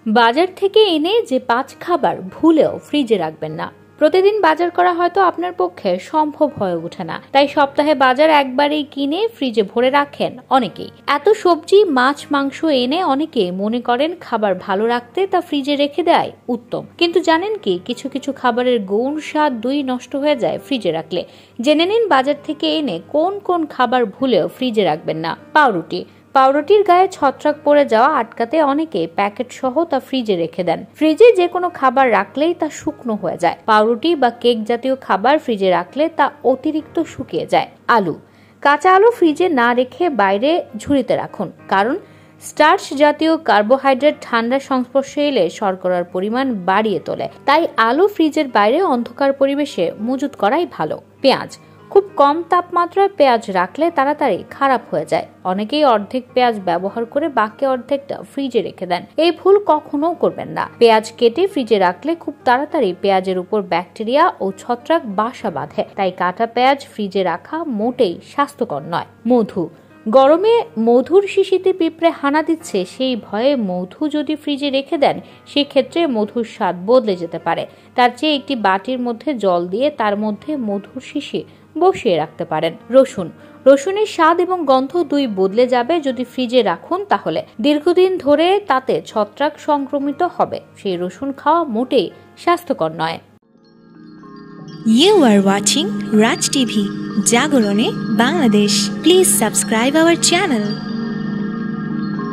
বাজার থেকে এনে যে ৫ খাবার ভুলেও ফ্রিজে রাখবেন না। প্রতিদিন বাজার করা হয়তো আপনার পক্ষে সম্ভব হয়ে ওঠে না, তাই সপ্তাহে বাজার একবারেই কিনে ফ্রিজে ভরে রাখেন অনেকেই। এত সবজি, মাছ, মাংস এনে অনেকে মনে করেন খাবার ভালো রাখতে তা ফ্রিজে রেখে দেয় উত্তম। কিন্তু জানেন কি, কিছু কিছু খাবারের গুণ, স্বাদ দুই নষ্ট হয়ে যায় ফ্রিজে রাখলে। জেনে নিন বাজার থেকে এনে কোন কোন খাবার ভুলেও ফ্রিজে রাখবেন না। পাউরুটির গায়ে ছত্রাক পড়ে যাওয়া আটকাতে অনেকে প্যাকেট সহ তা ফ্রিজে রেখে দেন। ফ্রিজে যে কোনো খাবার রাখলেই তা শুকনো হয়ে যায়। পাউরুটি বা কেক জাতীয় খাবার ফ্রিজে রাখলে তা অতিরিক্ত শুকিয়ে যায়। কাঁচা আলু ফ্রিজে না রেখে বাইরে ঝুড়িতে রাখুন, কারণ স্টার্চ জাতীয় কার্বোহাইড্রেট ঠান্ডার সংস্পর্শে এলে শর্করার পরিমাণ বাড়িয়ে তোলে। তাই আলু ফ্রিজের বাইরে অন্ধকার পরিবেশে মজুত করাই ভালো। পেঁয়াজ খুব কম তাপমাত্রায় পেঁয়াজ রাখলে তাড়াতাড়ি খারাপ হয়ে যায়। অনেকেই অর্ধেক পেঁয়াজ ব্যবহার করে বাকি অর্ধেকটা ফ্রিজে রেখে দেন। এই ভুল কখনো করবেন না। পেঁয়াজ কেটে ফ্রিজে রাখলে খুব তাড়াতাড়ি পেঁয়াজের উপর ব্যাকটেরিয়া ও ছত্রাক বাসা বাঁধে। তাই কাটা পেঁয়াজ ফ্রিজে রাখা মোটেই স্বাস্থ্যকর নয়। গরমে মধুর শিশিতে পিঁপড়ে হানা দিচ্ছে, সেই ভয়ে মধু যদি ফ্রিজে রেখে দেন, সেক্ষেত্রে মধুর স্বাদ বদলে যেতে পারে। তার চেয়ে একটি বাটির মধ্যে জল দিয়ে তার মধ্যে মধুর শিশি বসিয়ে রাখতে পারেন। রসুনের স্বাদ এবং গন্ধ দুই বদলে যাবে যদি ফ্রিজে রাখুন, তাহলে দীর্ঘদিন ধরে তাতে ছত্রাক সংক্রমিত হবে। সেই রসুন খাওয়া মোটেই স্বাস্থ্যকর নয়। You are watching Raj TV, Jagorone, Bangladesh. Please subscribe our channel.